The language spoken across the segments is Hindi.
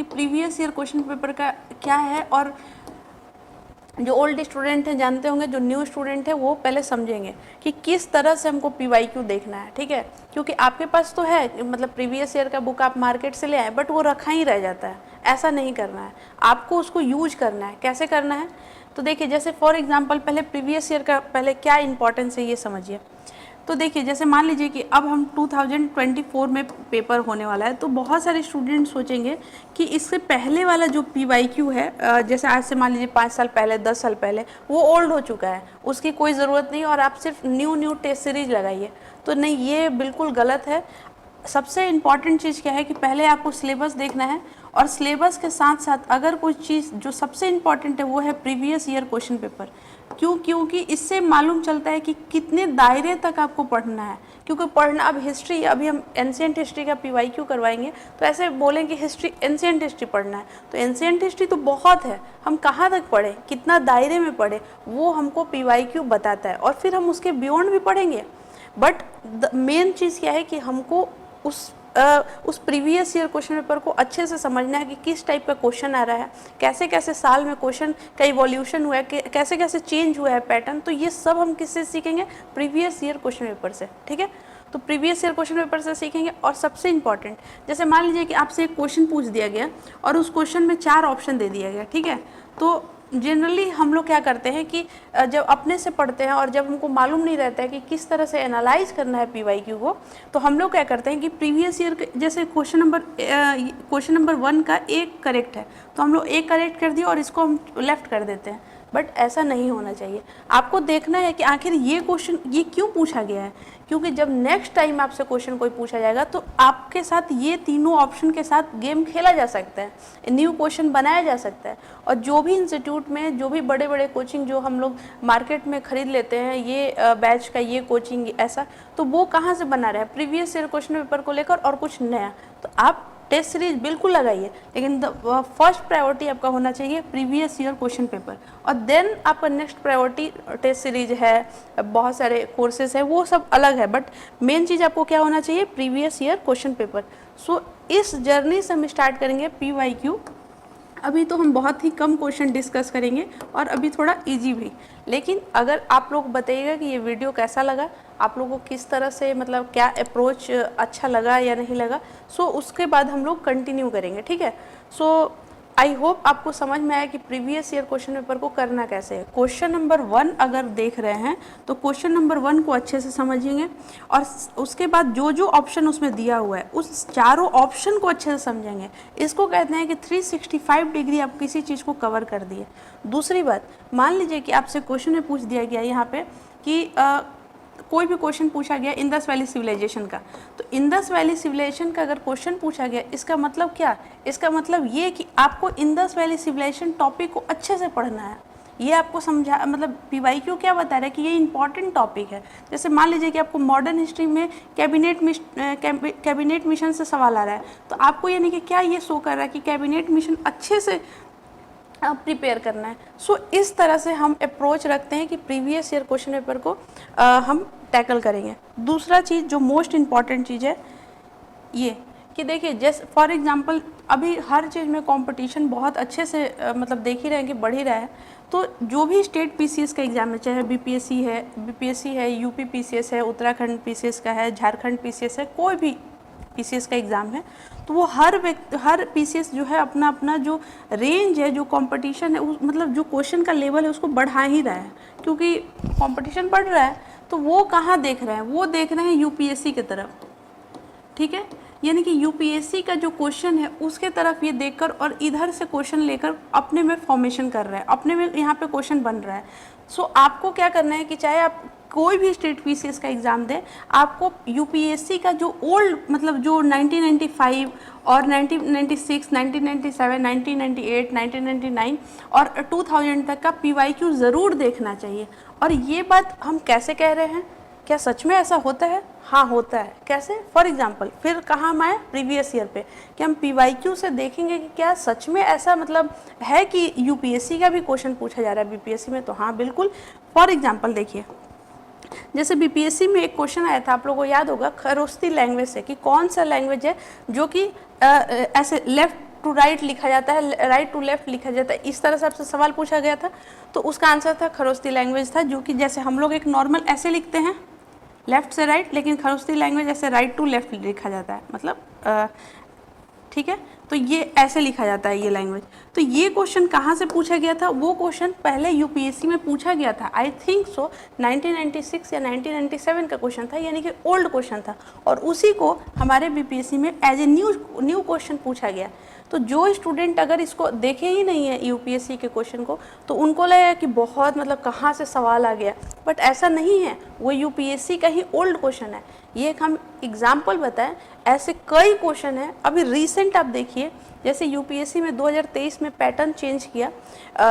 प्रीवियस ईयर क्वेश्चन पेपर का क्या है, और जो ओल्ड स्टूडेंट हैं जानते होंगे, जो न्यू स्टूडेंट है वो पहले समझेंगे कि किस तरह से हमको PYQ देखना है, ठीक है। क्योंकि आपके पास तो है, मतलब प्रीवियस ईयर का बुक आप मार्केट से ले आए, बट वो रखा ही रह जाता है। ऐसा नहीं करना है, आपको उसको यूज करना है। कैसे करना है, तो देखिए जैसे फॉर एग्जाम्पल पहले प्रीवियस ईयर का पहले क्या इंपॉर्टेंस है ये समझिए। तो देखिए जैसे मान लीजिए कि अब हम 2024 में पेपर होने वाला है, तो बहुत सारे स्टूडेंट सोचेंगे कि इससे पहले वाला जो PYQ है, जैसे आज से मान लीजिए 5 साल पहले, 10 साल पहले, वो ओल्ड हो चुका है, उसकी कोई ज़रूरत नहीं, और आप सिर्फ न्यू टेस्ट सीरीज लगाइए। तो नहीं, ये बिल्कुल गलत है। सबसे इम्पॉर्टेंट चीज़ क्या है कि पहले आपको सिलेबस देखना है, और सिलेबस के साथ साथ अगर कोई चीज़ जो सबसे इम्पॉर्टेंट है वो है प्रीवियस ईयर क्वेश्चन पेपर। क्योंकि इससे मालूम चलता है कि कितने दायरे तक आपको पढ़ना है। क्योंकि पढ़ना, अब हिस्ट्री, अभी हम एंशिएंट हिस्ट्री का PYQ करवाएंगे, तो ऐसे बोलें कि हिस्ट्री, एंशिएंट हिस्ट्री पढ़ना है, तो एंशिएंट हिस्ट्री तो बहुत है, हम कहाँ तक पढ़ें, कितना दायरे में पढ़ें, वो हमको PYQ बताता है, और फिर हम उसके बियॉन्ड भी पढ़ेंगे। बट मेन चीज़ क्या है कि हमको उस प्रीवियस ईयर क्वेश्चन पेपर को अच्छे से समझना है कि किस टाइप का क्वेश्चन आ रहा है, कैसे कैसे साल में क्वेश्चन का इवोल्यूशन हुआ है, कैसे कैसे चेंज हुआ है पैटर्न। तो ये सब हम किससे सीखेंगे, प्रीवियस ईयर क्वेश्चन पेपर से, ठीक है। तो प्रीवियस ईयर क्वेश्चन पेपर से सीखेंगे। और सबसे इंपॉर्टेंट, जैसे मान लीजिए कि आपसे एक क्वेश्चन पूछ दिया गया और उस क्वेश्चन में 4 ऑप्शन दे दिया गया, ठीक है। तो जनरली हम लोग क्या करते हैं कि जब अपने से पढ़ते हैं और जब हमको मालूम नहीं रहता है कि किस तरह से एनालाइज करना है PYQ को, तो हम लोग क्या करते हैं कि प्रीवियस ईयर, जैसे क्वेश्चन नंबर 1 का एक करेक्ट है, तो हम लोग एक करेक्ट कर दिया और इसको हम लेफ्ट कर देते हैं। बट ऐसा नहीं होना चाहिए। आपको देखना है कि आखिर ये क्वेश्चन ये क्यों पूछा गया है, क्योंकि जब नेक्स्ट टाइम आपसे क्वेश्चन कोई पूछा जाएगा तो आपके साथ ये तीनों ऑप्शन के साथ गेम खेला जा सकता है, न्यू क्वेश्चन बनाया जा सकता है। और जो भी इंस्टीट्यूट में, जो भी बड़े बड़े कोचिंग जो हम लोग मार्केट में ख़रीद लेते हैं, ये बैच का ये कोचिंग ऐसा, तो वो कहाँ से बना रहा है, प्रीवियस ईयर क्वेश्चन पेपर को लेकर और कुछ नया। तो आप टेस्ट सीरीज बिल्कुल लगाइए, लेकिन फर्स्ट प्रायोरिटी आपका होना चाहिए प्रीवियस ईयर क्वेश्चन पेपर, और देन आपका नेक्स्ट प्रायोरिटी टेस्ट सीरीज है, बहुत सारे कोर्सेज है, वो सब अलग है। बट मेन चीज़ आपको क्या होना चाहिए, प्रीवियस ईयर क्वेश्चन पेपर। सो इस जर्नी से हम स्टार्ट करेंगे PYQ। अभी तो हम बहुत ही कम क्वेश्चन डिस्कस करेंगे और अभी थोड़ा इजी भी। लेकिन अगर आप लोग बताइएगा कि ये वीडियो कैसा लगा, आप लोगों को किस तरह से, मतलब क्या अप्रोच अच्छा लगा या नहीं लगा, सो उसके बाद हम लोग कंटिन्यू करेंगे, ठीक है। सो आई होप आपको समझ में आया कि प्रीवियस ईयर क्वेश्चन पेपर को करना कैसे है। क्वेश्चन नंबर 1 अगर देख रहे हैं तो क्वेश्चन नंबर 1 को अच्छे से समझेंगे, और उसके बाद जो जो ऑप्शन उसमें दिया हुआ है उस चारों ऑप्शन को अच्छे से समझेंगे। इसको कहते हैं कि 365 डिग्री आप किसी चीज़ को कवर कर दिए। दूसरी बात, मान लीजिए कि आपसे क्वेश्चन में पूछ दिया गया यहाँ पे कि कोई भी क्वेश्चन पूछा गया इंडस वैली सिविलाइजेशन का, तो इंडस वैली सिविलाइजेशन का अगर क्वेश्चन पूछा गया, इसका मतलब क्या, इसका मतलब ये कि आपको इंडस वैली सिविलाइजेशन टॉपिक को अच्छे से पढ़ना है। ये आपको समझा, मतलब PYQ क्या बता रहा है कि ये इंपॉर्टेंट टॉपिक है। जैसे मान लीजिए कि आपको मॉडर्न हिस्ट्री में कैबिनेट मिशन से सवाल आ रहा है, तो आपको यानी कि क्या ये शो कर रहा है कि कैबिनेट मिशन अच्छे से प्रिपेयर करना है। सो इस तरह से हम अप्रोच रखते हैं कि प्रीवियस ईयर क्वेश्चन पेपर को हम टैकल करेंगे। दूसरा चीज़ जो मोस्ट इम्पॉर्टेंट चीज़ है ये कि देखिए, जैसे फॉर एग्जांपल अभी हर चीज़ में कंपटीशन बहुत अच्छे से मतलब देख ही रहे हैं कि बढ़ ही रहा है। तो जो भी स्टेट PCS का एग्ज़ाम है, चाहे BPSC है, UP PCS है, उत्तराखंड PCS का है, झारखंड PCS है, कोई भी PCS का एग्ज़ाम है, तो वो हर PCS जो है अपना अपना जो रेंज है, जो कंपटीशन है, मतलब जो क्वेश्चन का लेवल है उसको बढ़ा ही रहा है, क्योंकि कंपटीशन बढ़ रहा है। तो वो कहाँ देख रहे हैं, वो देख रहे हैं UPSC की तरफ, ठीक है। यानी कि UPSC का जो क्वेश्चन है उसके तरफ ये देखकर और इधर से क्वेश्चन लेकर अपने में फॉर्मेशन कर रहा है, अपने में यहाँ पे क्वेश्चन बन रहा है। सो आपको क्या करना है कि चाहे आप कोई भी स्टेट PCS का एग्ज़ाम दें, आपको UPSC का जो ओल्ड, मतलब जो 1995 और 1996, 1997, 1998, 1999 और 2000 तक का PYQ ज़रूर देखना चाहिए। और ये बात हम कैसे कह रहे हैं, क्या सच में ऐसा होता है? हाँ होता है। कैसे? फॉर एग्जांपल फिर कहाँ हम आए, प्रीवियस ईयर पे, कि हम PYQ से देखेंगे कि क्या सच में ऐसा मतलब है कि UPSC का भी क्वेश्चन पूछा जा रहा है BPSC में। तो हाँ बिल्कुल। फॉर एग्जांपल देखिए, जैसे BPSC में एक क्वेश्चन आया था, आप लोगों को याद होगा, खरोस्ती लैंग्वेज से, कि कौन सा लैंग्वेज है जो कि ऐसे लेफ्ट टू राइट लिखा जाता है, राइट टू लेफ्ट लिखा जाता है, इस तरह से आपसे सवाल पूछा गया था। तो उसका आंसर था खरोस्ती लैंग्वेज था, जो कि जैसे हम लोग एक नॉर्मल ऐसे लिखते हैं लेफ्ट से राइट, लेकिन खरोस्ती लैंग्वेज ऐसे राइट टू लेफ्ट लिखा जाता है, मतलब ठीक है। तो ये ऐसे लिखा जाता है ये लैंग्वेज। तो ये क्वेश्चन कहाँ से पूछा गया था? वो क्वेश्चन पहले यूपीएससी में पूछा गया था, आई थिंक सो 1996 या 1997 का क्वेश्चन था, यानी कि ओल्ड क्वेश्चन था, और उसी को हमारे बीपीएससी में एज ए न्यू क्वेश्चन पूछा गया। तो जो स्टूडेंट अगर इसको देखे ही नहीं है यूपीएससी के क्वेश्चन को, तो उनको लगेगा कि बहुत मतलब कहाँ से सवाल आ गया, बट ऐसा नहीं है, वो यूपीएससी का ही ओल्ड क्वेश्चन है। ये एक हम एग्जाम्पल बताएं, ऐसे कई क्वेश्चन हैं। अभी रिसेंट आप देखिए, जैसे यूपीएससी में 2023 में पैटर्न चेंज किया,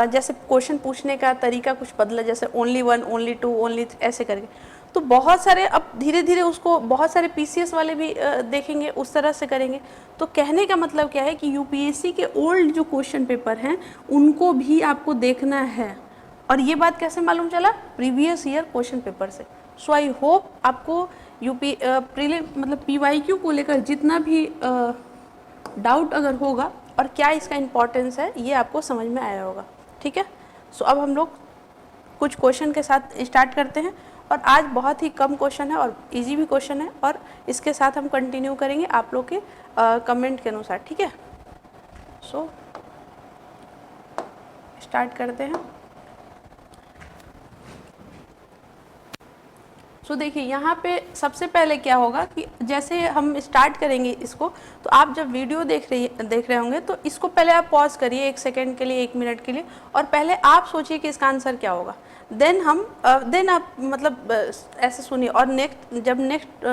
जैसे क्वेश्चन पूछने का तरीका कुछ बदला, जैसे ओनली 1, ओनली 2, ओनली ऐसे करके। तो बहुत सारे अब धीरे धीरे उसको बहुत सारे पीसीएस वाले भी देखेंगे, उस तरह से करेंगे। तो कहने का मतलब क्या है कि यूपीएससी के ओल्ड जो क्वेश्चन पेपर हैं उनको भी आपको देखना है। और ये बात कैसे मालूम चला? प्रीवियस ईयर क्वेश्चन पेपर से। सो आई होप आपको यूपी प्रीलिम मतलब पीवाईक्यू को लेकर जितना भी डाउट अगर होगा और क्या इसका इम्पोर्टेंस है, ये आपको समझ में आया होगा। ठीक है, सो अब हम लोग कुछ क्वेश्चन के साथ स्टार्ट करते हैं। और आज बहुत ही कम क्वेश्चन है और इजी भी क्वेश्चन है, और इसके साथ हम कंटिन्यू करेंगे आप लोग के कमेंट के अनुसार। ठीक है, सो स्टार्ट करते हैं। सो देखिए, यहाँ पे सबसे पहले क्या होगा कि जैसे हम स्टार्ट करेंगे इसको, तो आप जब वीडियो देख रहे होंगे तो इसको पहले आप पॉज करिए 1 सेकेंड के लिए, 1 मिनट के लिए, और पहले आप सोचिए कि इसका आंसर क्या होगा। देन आप मतलब ऐसे सुनिए, और नेक्स्ट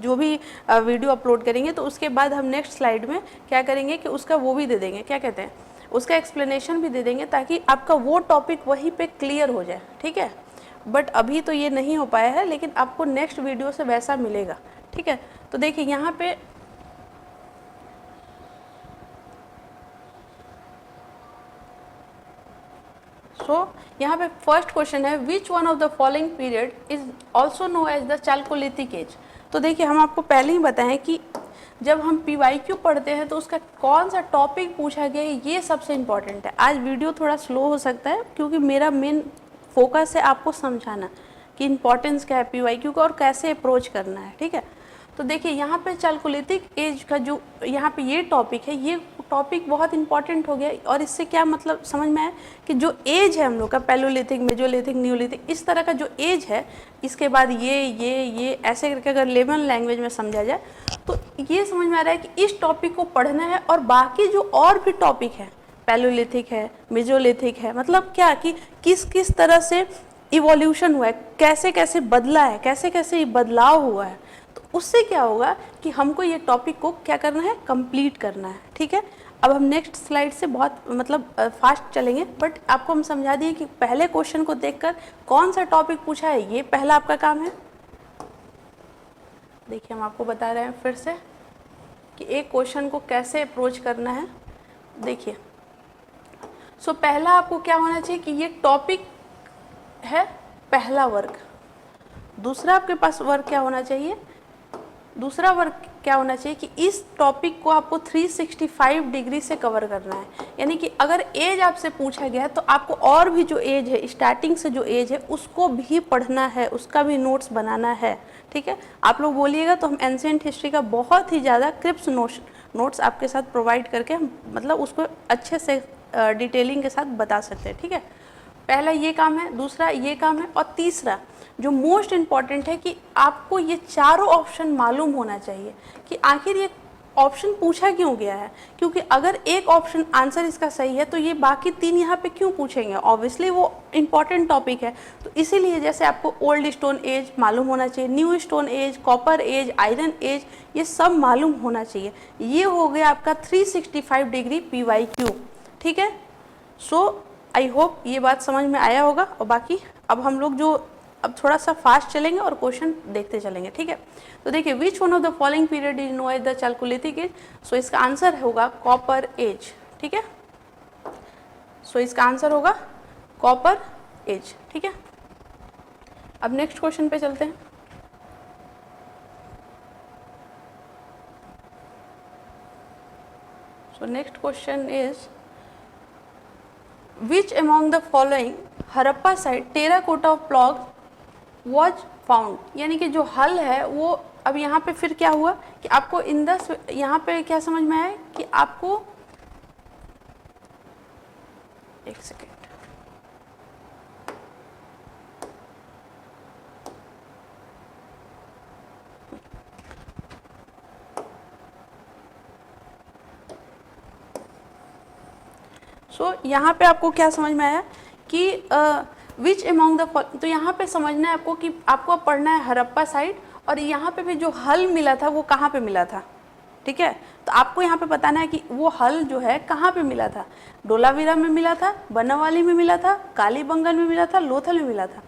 जो भी वीडियो अपलोड करेंगे तो उसके बाद हम नेक्स्ट स्लाइड में क्या करेंगे कि उसका वो भी दे देंगे, क्या कहते हैं, उसका एक्सप्लेनेशन भी दे देंगे, ताकि आपका वो टॉपिक वहीं पे क्लियर हो जाए। ठीक है, बट अभी तो ये नहीं हो पाया है, लेकिन आपको नेक्स्ट वीडियो से वैसा मिलेगा। ठीक है, तो देखिए यहाँ पे यहाँ पे फर्स्ट क्वेश्चन है, which one of the following period is also know as the chalcolithic age. तो देखिए, हम आपको पहले ही बताएं कि जब हम पीवाईक्यू पढ़ते हैं तो उसका कौन सा टॉपिक पूछा गया है, ये सबसे इम्पॉर्टेंट है। आज वीडियो थोड़ा स्लो हो सकता है, क्योंकि मेरा मेन फोकस है आपको समझाना कि इम्पोर्टेंस क्या है पीवाईक्यू का और कैसे अप्रोच करना है। ठीक है, तो देखिए यहाँ पे चालकोलिथिक एज का जो यहाँ पे ये टॉपिक है, ये टॉपिक बहुत इंपॉर्टेंट हो गया। और इससे क्या मतलब समझ में आया कि जो एज है हम लोग का पैलोलिथिक, मेजोलिथिक, न्यूलिथिक, इस तरह का जो एज है, इसके बाद ये ऐसे करके अगर लेमन लैंग्वेज में समझा जाए तो ये समझ में आ रहा है कि इस टॉपिक को पढ़ना है। और बाकी जो और भी टॉपिक है, पैलोलिथिक है, मेजोलिथिक है, मतलब क्या कि किस किस तरह से इवोल्यूशन हुआ है, कैसे कैसे बदला है, कैसे कैसे ये बदलाव हुआ है, तो उससे क्या होगा कि हमको ये टॉपिक को क्या करना है, कंप्लीट करना है। ठीक है, अब हम नेक्स्ट स्लाइड से बहुत मतलब फास्ट चलेंगे, बट आपको हम समझा दिए कि पहले क्वेश्चन को देखकर कौन सा टॉपिक पूछा है, ये पहला आपका काम है। देखिए, हम आपको बता रहे हैं फिर से कि एक क्वेश्चन को कैसे अप्रोच करना है। देखिए, सो पहला आपको क्या होना चाहिए कि ये टॉपिक है पहला वर्ग। दूसरा आपके पास वर्ग क्या होना चाहिए, दूसरा वर्ग क्या होना चाहिए कि इस टॉपिक को आपको 365 डिग्री से कवर करना है। यानी कि अगर एज आपसे पूछा गया है तो आपको और भी जो एज है, स्टार्टिंग से जो एज है, उसको भी पढ़ना है, उसका भी नोट्स बनाना है। ठीक है, आप लोग बोलिएगा तो हम एंशिएंट हिस्ट्री का बहुत ही ज़्यादा क्रिप्स नोट्स आपके साथ प्रोवाइड करके हम मतलब उसको अच्छे से डिटेलिंग के साथ बता सकते हैं। ठीक है, पहला ये काम है, दूसरा ये काम है, और तीसरा जो मोस्ट इम्पॉर्टेंट है कि आपको ये चारों ऑप्शन मालूम होना चाहिए कि आखिर ये ऑप्शन पूछा क्यों गया है। क्योंकि अगर एक ऑप्शन आंसर इसका सही है तो ये बाकी 3 यहाँ पे क्यों पूछेंगे, ऑब्वियसली वो इम्पॉर्टेंट टॉपिक है। तो इसीलिए जैसे आपको ओल्ड स्टोन एज मालूम होना चाहिए, new stone age, copper age, iron age, ये सब मालूम होना चाहिए। ये हो गया आपका 365 डिग्री पीवाईक्यू। ठीक है, सो आई होप ये बात समझ में आया होगा। और बाकी अब हम लोग जो अब थोड़ा सा फास्ट चलेंगे और क्वेश्चन देखते चलेंगे। ठीक है, तो देखिए, which one of the following period is known as the chalcolithic age. So इसका आंसर होगा कॉपर एज। ठीक है, सो इसका आंसर होगा कॉपर एज। ठीक है, अब नेक्स्ट क्वेश्चन पे चलते हैं। सो next question is which among the following Harappa site terracotta block was found, यानी कि जो हल है वो अब यहाँ पे फिर क्या हुआ कि आपको इंदस, यहाँ पे क्या समझ में आया कि आपको एक सेकेंड, यहाँ पे आपको क्या समझ में आया कि विच अमॉन्ग द, तो यहाँ पे समझना है आपको कि आपको पढ़ना है हड़प्पा साइट, और यहाँ पे भी जो हल मिला था वो कहाँ पे मिला था, ठीक है। तो आपको यहाँ पे बताना है कि वो हल जो है कहाँ पे मिला था, धोलावीरा में मिला था, बनावाली में मिला था, कालीबंगन में मिला था, लोथल में मिला था।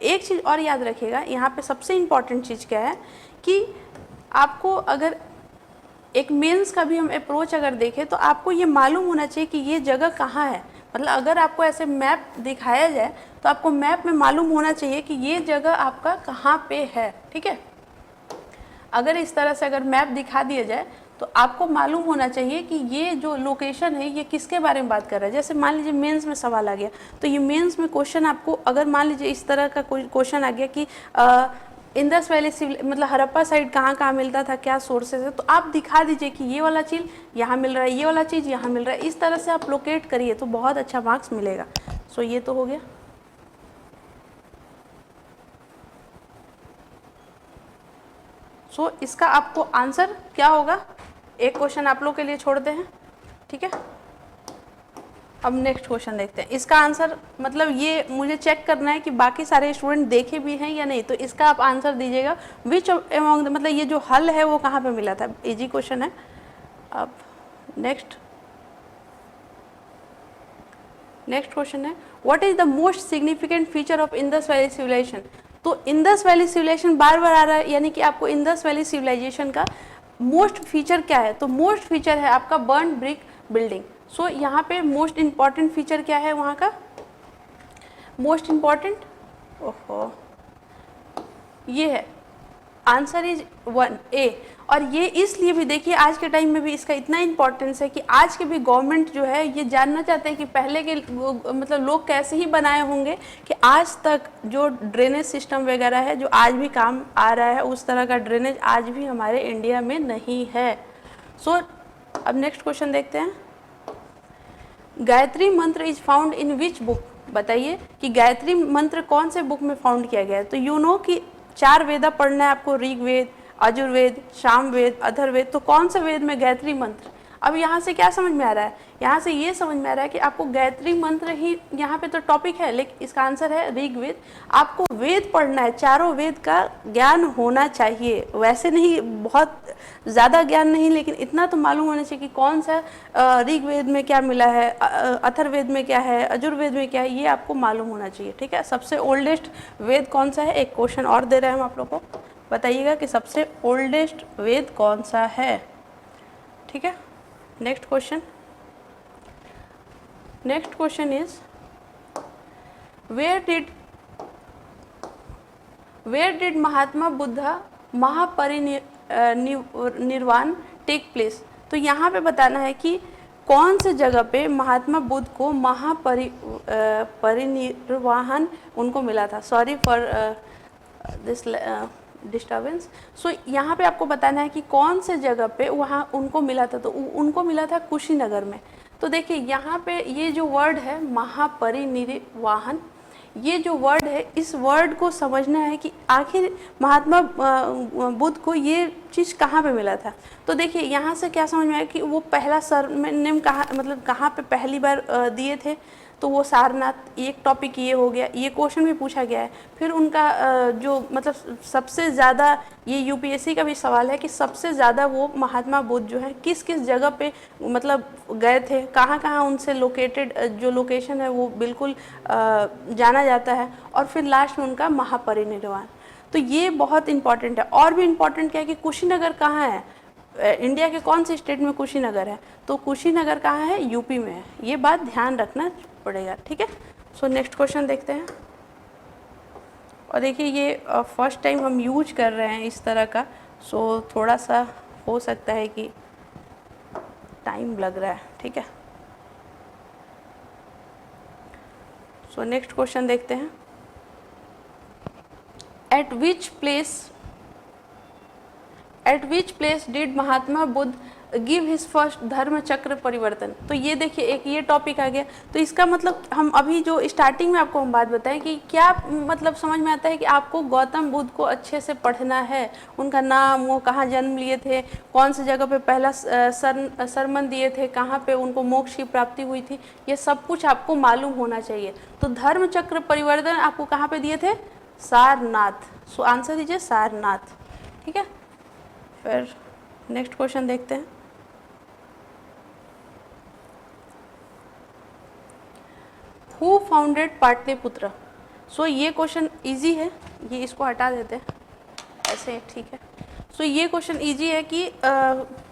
एक चीज़ और याद रखिएगा, यहाँ पे सबसे इम्पॉर्टेंट चीज़ क्या है कि आपको अगर एक मेंस का भी हम अप्रोच अगर देखें तो आपको ये मालूम होना चाहिए कि ये जगह कहाँ है। मतलब अगर आपको ऐसे मैप दिखाया जाए तो आपको मैप में मालूम होना चाहिए कि ये जगह आपका कहाँ पे है, ठीक है। अगर इस तरह से अगर मैप दिखा दिया जाए तो आपको मालूम होना चाहिए कि ये जो लोकेशन है ये किसके बारे में बात कर रहा है। जैसे मान लीजिए मेंस में सवाल आ गया, तो ये मेंस में क्वेश्चन आपको अगर मान लीजिए इस तरह का कोई क्वेश्चन आ गया कि इंदस वैली सिविल मतलब हड़प्पा साइट कहाँ कहाँ मिलता था, क्या सोर्सेज है, तो आप दिखा दीजिए कि ये वाला चीज़ यहाँ मिल रहा है, ये वाला चीज़ यहाँ मिल रहा है, इस तरह से आप लोकेट करिए तो बहुत अच्छा मार्क्स मिलेगा। सो ये तो हो गया। सो इसका आपको आंसर क्या होगा, एक क्वेश्चन आप लोग के लिए छोड़ते हैं, ठीक है। अब नेक्स्ट क्वेश्चन देखते हैं। इसका आंसर मतलब ये मुझे चेक करना है कि बाकी सारे स्टूडेंट देखे भी हैं या नहीं, तो इसका आप आंसर दीजिएगा विच अमॉन्ग, मतलब ये जो हल है वो कहाँ पे मिला था। इजी क्वेश्चन है। अब नेक्स्ट क्वेश्चन है what is the most significant feature of Indus valley civilization. तो इंदस वैली सिविलाइजेशन बार बार आ रहा है, यानी कि आपको इंदस वैली सिविलाइजेशन का मोस्ट फीचर क्या है, तो मोस्ट फीचर है आपका बर्न ब्रिक बिल्डिंग। सो यहाँ पे मोस्ट इम्पॉर्टेंट फीचर क्या है वहाँ का, मोस्ट इम्पॉर्टेंट, ओहो ये है, आंसर इज 1A। और ये इसलिए भी देखिए आज के टाइम में भी इसका इतना इम्पोर्टेंस है कि आज के भी गवर्नमेंट जो है ये जानना चाहते हैं कि पहले के मतलब लोग कैसे ही बनाए होंगे कि आज तक जो ड्रेनेज सिस्टम वगैरह है जो आज भी काम आ रहा है उस तरह का ड्रेनेज आज भी हमारे इंडिया में नहीं है। सो अब नेक्स्ट क्वेश्चन देखते हैं। गायत्री मंत्र is found in which book, बताइए कि गायत्री मंत्र कौन से बुक में फाउंड किया गया है। तो यू नो कि 4 वेदा पढ़ना है आपको, ऋग्वेद, यजुर्वेद, सामवेद, अथर्ववेद, तो कौन से वेद में गायत्री मंत्र। अब यहाँ से क्या समझ में आ रहा है, यहाँ से ये समझ में आ रहा है कि आपको गायत्री मंत्र ही यहाँ पे तो टॉपिक है, लेकिन इसका आंसर है ऋग्वेद। आपको वेद पढ़ना है, चारों वेद का ज्ञान होना चाहिए, वैसे नहीं बहुत ज़्यादा ज्ञान नहीं, लेकिन इतना तो मालूम होना चाहिए कि कौन सा ऋग्वेद में क्या मिला है, अथर्ववेद में क्या है, यजुर्वेद में क्या है, ये आपको मालूम होना चाहिए, ठीक है। सबसे ओल्डेस्ट वेद कौन सा है, एक क्वेश्चन और दे रहे हैं हम आप लोग को, बताइएगा कि सबसे ओल्डेस्ट वेद कौन सा है, ठीक है। Next question is where did Mahatma Buddha Mahaparinirvana take place. तो यहाँ पे बताना है कि कौन से जगह पे महात्मा बुद्ध को परिनिर्वाण उनको मिला था। Sorry for this disturbance. So यहाँ पे आपको बताना है कि कौन से जगह पे वहाँ उनको मिला था, तो उनको मिला था कुशीनगर में। तो देखिए यहाँ पे ये जो वर्ड है महापरिनिर्वाण, ये जो वर्ड है इस वर्ड को समझना है कि आखिर महात्मा बुद्ध को ये चीज़ कहाँ पे मिला था। तो देखिए यहाँ से क्या समझ में आया कि वो पहला सरनेम कहाँ मतलब कहाँ पे पहली बार दिए थे, तो वो सारनाथ, एक टॉपिक ये हो गया, ये क्वेश्चन भी पूछा गया है। फिर उनका जो मतलब सबसे ज़्यादा, ये यूपीएससी का भी सवाल है कि सबसे ज़्यादा वो महात्मा बुद्ध जो है किस किस जगह पे मतलब गए थे, कहाँ कहाँ उनसे लोकेटेड जो लोकेशन है वो बिल्कुल जाना जाता है। और फिर लास्ट में उनका महापरिनिर्वाण। तो ये बहुत इंपॉर्टेंट है। और भी इम्पॉर्टेंट क्या है कि कुशीनगर कहाँ है, इंडिया के कौन से स्टेट में कुशीनगर है, तो कुशीनगर कहाँ है, यूपी में है। ये बात ध्यान रखना पड़ेगा, ठीक है। सो नेक्स्ट क्वेश्चन देखते हैं। और देखिए ये फर्स्ट टाइम हम यूज कर रहे हैं इस तरह का, सो थोड़ा सा हो सकता है कि टाइम लग रहा है, ठीक है। सो नेक्स्ट क्वेश्चन देखते हैं। Eight which place did Mahatma Buddha give his first धर्म चक्र परिवर्तन। तो ये देखिए एक ये टॉपिक आ गया। तो इसका मतलब हम अभी जो स्टार्टिंग में आपको हम बात बताएं कि क्या मतलब समझ में आता है कि आपको गौतम बुद्ध को अच्छे से पढ़ना है, उनका नाम, वो कहाँ जन्म लिए थे, कौन सी जगह पे पहला सरमन दिए थे, कहाँ पे उनको मोक्ष की प्राप्ति हुई थी, ये सब कुछ आपको मालूम होना चाहिए। तो धर्म चक्र परिवर्तन आपको कहाँ पे दिए थे? सारनाथ। सो आंसर दीजिए सारनाथ, ठीक है। फिर नेक्स्ट क्वेश्चन देखते हैं। Who founded Pataliputra. सो ये क्वेश्चन इजी है, ये इसको हटा देते हैं ऐसे, ठीक है। सो ये क्वेश्चन इजी है कि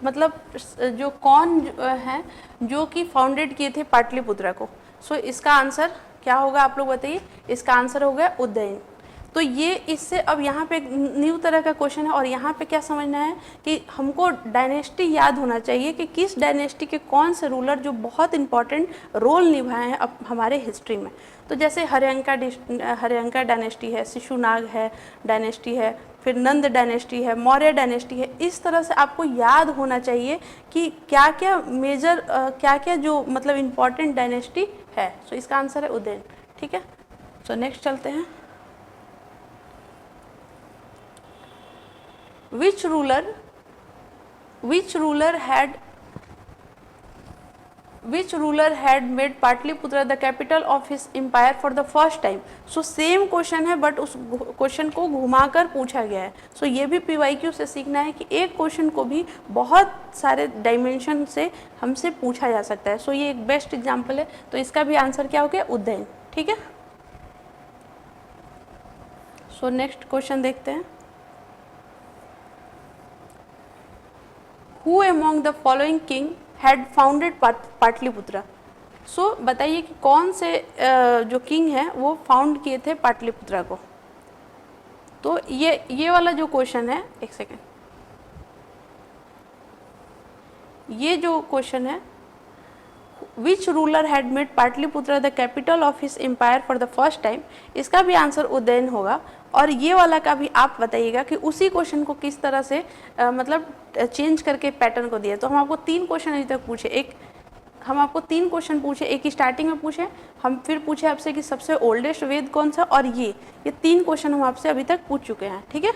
मतलब जो कौन है जो कि फाउंडेड किए थे पाटलिपुत्र को। सो इसका आंसर क्या होगा आप लोग बताइए। इसका आंसर हो गया उज्जैन। तो ये इससे अब यहाँ पे एक न्यू तरह का क्वेश्चन है और यहाँ पे क्या समझना है कि हमको डायनेस्टी याद होना चाहिए कि किस डायनेस्टी के कौन से रूलर जो बहुत इंपॉर्टेंट रोल निभाए हैं अब हमारे हिस्ट्री में। तो जैसे हर्यंका डायनेस्टी है, शिशुनाग है डायनेस्टी है, फिर नंद डायनेस्टी है, मौर्य डायनेस्टी है। इस तरह से आपको याद होना चाहिए कि क्या क्या मेजर क्या क्या जो मतलब इम्पॉर्टेंट डायनेस्टी है। सो इसका आंसर है उज्जैन, ठीक है। सो नेक्स्ट चलते हैं। Which ruler had made Patliputra the capital of his empire for the first time? So same question है बट उस क्वेश्चन को घुमाकर पूछा गया है। सो ये भी PYQ से सीखना है कि एक क्वेश्चन को भी बहुत सारे डायमेंशन से हमसे पूछा जा सकता है। सो ये एक बेस्ट एग्जांपल है। तो इसका भी आंसर क्या हो गया? उज्जैन, ठीक है। सो नेक्स्ट क्वेश्चन देखते हैं। Who among the following king had founded Pataliputra? सो बताइए कि कौन से जो किंग हैं वो फाउंड किए थे पाटलिपुत्र को। तो ये वाला जो क्वेश्चन है, एक सेकेंड, ये जो क्वेश्चन है which ruler had made Pataliputra the capital of his empire for the first time, इसका भी आंसर उज्जैन होगा। और ये वाला का भी आप बताइएगा कि उसी क्वेश्चन को किस तरह से मतलब चेंज करके पैटर्न को दिया। तो हम आपको 3 क्वेश्चन अभी तक पूछे, एक ही स्टार्टिंग में पूछे, हम फिर पूछे आपसे कि सबसे ओल्डेस्ट वेद कौन सा, और ये 3 क्वेश्चन हम आपसे अभी तक पूछ चुके हैं, ठीक है।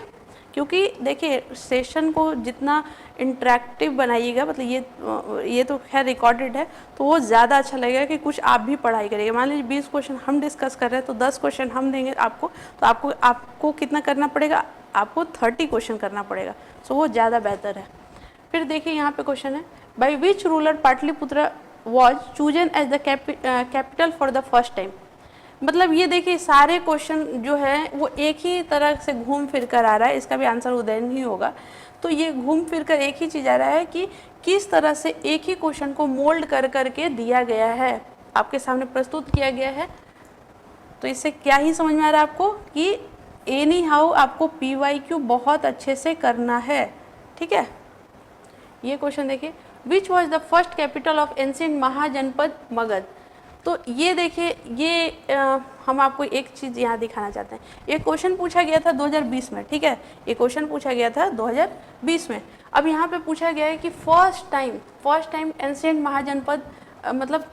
क्योंकि देखिए सेशन को जितना इंटरेक्टिव बनाइएगा, मतलब ये तो खैर रिकॉर्डेड है, तो वो ज़्यादा अच्छा लगेगा कि कुछ आप भी पढ़ाई करिएगा। मान लीजिए 20 क्वेश्चन हम डिस्कस कर रहे हैं तो 10 क्वेश्चन हम देंगे आपको, तो आपको कितना करना पड़ेगा? आपको 30 क्वेश्चन करना पड़ेगा। सो वो ज़्यादा बेहतर है। फिर देखिए यहाँ पे क्वेश्चन है, by which ruler Pataliputra was chosen as the capital for the first time. मतलब ये देखिए सारे क्वेश्चन जो है वो एक ही तरह से घूम फिर कर आ रहा है। इसका भी आंसर उज्जैन ही होगा। तो ये घूम फिर कर एक ही चीज़ आ रहा है कि किस तरह से एक ही क्वेश्चन को मोल्ड कर करके दिया गया है, आपके सामने प्रस्तुत किया गया है। तो इससे क्या ही समझ में आ रहा है आपको कि एनी हाउ आपको PYQ बहुत अच्छे से करना है, ठीक है। ये क्वेश्चन देखिए, which was the first capital of ancient mahajanapada Magadh. तो ये देखिए ये हम आपको एक चीज़ यहाँ दिखाना चाहते हैं। ये क्वेश्चन पूछा गया था 2020 में, ठीक है। ये क्वेश्चन पूछा गया था 2020 में। अब यहाँ पे पूछा गया है कि फर्स्ट टाइम एंशिएंट महाजनपद मतलब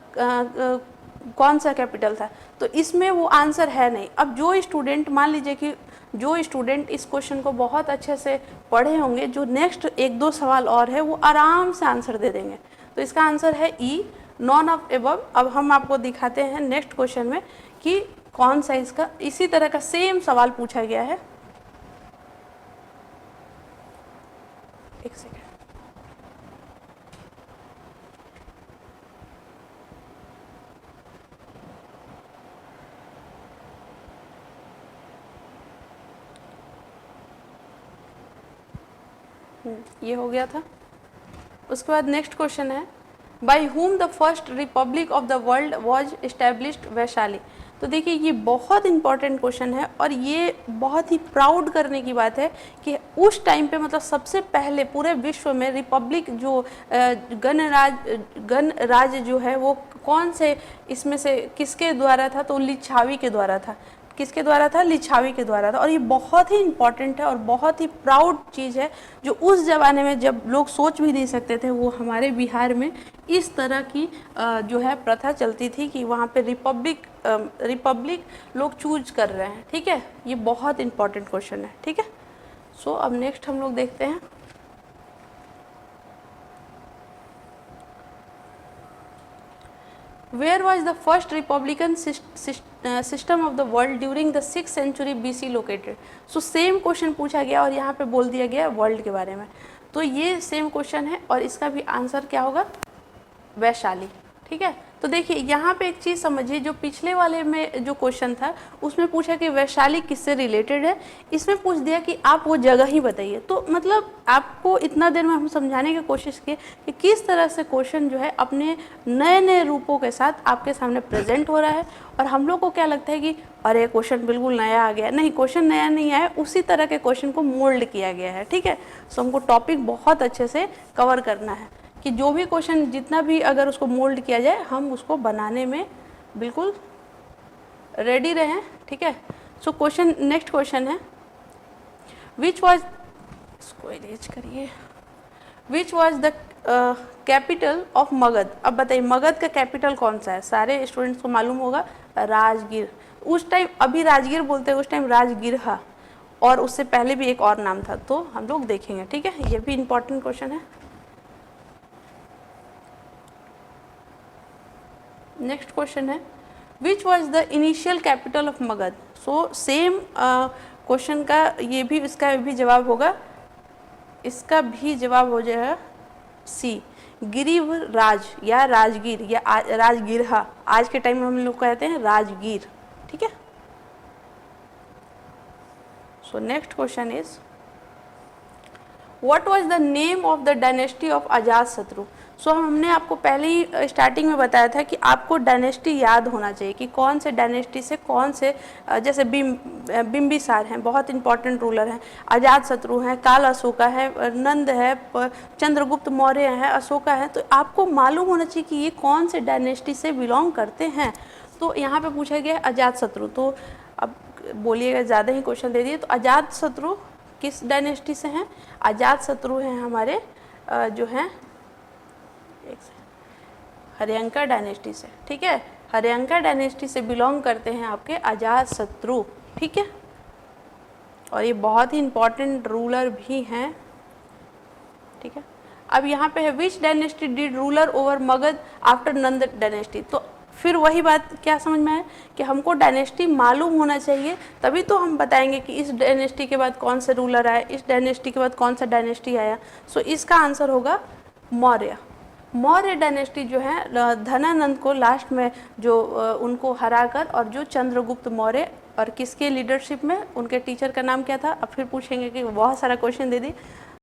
कौन सा कैपिटल था। तो इसमें वो आंसर है नहीं। अब जो स्टूडेंट, मान लीजिए कि जो स्टूडेंट इस क्वेश्चन को बहुत अच्छे से पढ़े होंगे, जो नेक्स्ट 1-2 सवाल और है वो आराम से आंसर दे देंगे। तो इसका आंसर है ई, नॉन ऑफ एबव। अब हम आपको दिखाते हैं नेक्स्ट क्वेश्चन में कि कौन सा इसका इसी तरह का सेम सवाल पूछा गया है। एक सेकेंड, ये हो गया था। उसके बाद नेक्स्ट क्वेश्चन है, by whom the first Republic of the world was established Vaishali. तो देखिए ये बहुत इंपॉर्टेंट क्वेश्चन है और ये बहुत ही प्राउड करने की बात है कि उस टाइम पे मतलब सबसे पहले पूरे विश्व में रिपब्लिक जो गणराज जो है वो कौन से इसमें से किसके द्वारा था, तो लिच्छावी के द्वारा था। किसके द्वारा था? लिच्छावी के द्वारा था। और ये बहुत ही इंपॉर्टेंट है और बहुत ही प्राउड चीज़ है जो उस ज़माने में जब लोग सोच भी नहीं सकते थे, वो हमारे बिहार में इस तरह की जो है प्रथा चलती थी कि वहाँ पे रिपब्लिक लोग चूज कर रहे हैं। ठीक है, ये बहुत इंपॉर्टेंट क्वेश्चन है। ठीक है, सो अब नेक्स्ट हम लोग देखते हैं Where was the first republican system of the world during the 6th century BC located? So same question पूछा गया और यहाँ पे बोल दिया गया वर्ल्ड के बारे में। तो ये सेम क्वेश्चन है और इसका भी आंसर क्या होगा? वैशाली। ठीक है, तो देखिए यहाँ पे एक चीज़ समझिए, जो पिछले वाले में जो क्वेश्चन था उसमें पूछा कि वैशाली किससे रिलेटेड है, इसमें पूछ दिया कि आप वो जगह ही बताइए। तो मतलब आपको इतना देर में हम समझाने की कोशिश की कि किस तरह से क्वेश्चन जो है अपने नए नए रूपों के साथ आपके सामने प्रेजेंट हो रहा है। और हम लोग को क्या लगता है कि अरे क्वेश्चन बिल्कुल नया आ गया, नहीं, क्वेश्चन नया नहीं आया, उसी तरह के क्वेश्चन को मोल्ड किया गया है। ठीक है, सो हमको टॉपिक बहुत अच्छे से कवर करना है कि जो भी क्वेश्चन जितना भी अगर उसको मोल्ड किया जाए हम उसको बनाने में बिल्कुल रेडी रहें। ठीक है, सो क्वेश्चन नेक्स्ट क्वेश्चन है विच वाज, इसको इरेज करिए, which was the capital of Magadh. अब बताइए मगध का कैपिटल कौन सा है? सारे स्टूडेंट्स को मालूम होगा, राजगीर। उस टाइम अभी राजगीर बोलते हैं, उस टाइम राजगीरहा, और उससे पहले भी एक और नाम था, तो हम लोग देखेंगे। ठीक है, ये भी इंपॉर्टेंट क्वेश्चन है। नेक्स्ट क्वेश्चन है विच was the initial capital of Magadh. So same question का ये भी, इसका भी जवाब होगा, इसका भी जवाब हो जाएगा सी, गिरिवराज या राजगीर या राजगीरहा। आज के टाइम में हम लोग कहते हैं राजगीर। ठीक है, so next question is what was the name of the dynasty of Ajatashatru. So हमने आपको पहले ही स्टार्टिंग में बताया था कि आपको डायनेस्टी याद होना चाहिए कि कौन से डायनेस्टी से कौन से, जैसे बिम्बिसार हैं, बहुत इंपॉर्टेंट रूलर हैं, अजातशत्रु हैं, काल अशोका है, नंद है, चंद्रगुप्त मौर्य है, अशोका है। तो आपको मालूम होना चाहिए कि ये कौन से डायनेस्टी से बिलोंग करते हैं। तो यहाँ पे पूछा गया अजातशत्रु, तो अब बोलिएगा ज़्यादा ही क्वेश्चन दे दिए। तो अजातशत्रु किस डायनेस्टी से हैं? अजातशत्रु हैं हमारे जो हैं हर्यंका डायनेस्टी से। ठीक है, हर्यंका डायनेस्टी से बिलोंग करते हैं आपके अजातशत्रु। ठीक है, और ये बहुत ही इंपॉर्टेंट रूलर भी हैं। ठीक है, अब यहाँ पे है विच dynasty did ruler over Magadh after Nand dynasty. तो फिर वही बात क्या समझ में आया कि हमको डायनेस्टी मालूम होना चाहिए, तभी तो हम बताएंगे कि इस डायनेस्टी के बाद कौन सा रूलर आया, इस डायनेस्टी के बाद कौन सा डायनेस्टी आया। सो इसका आंसर होगा मौर्य। मौर्य डायनेस्टी जो है धनानंद को लास्ट में जो उनको हराकर, और जो चंद्रगुप्त मौर्य और किसके लीडरशिप में, उनके टीचर का नाम क्या था, अब फिर पूछेंगे कि बहुत सारा क्वेश्चन दे दी।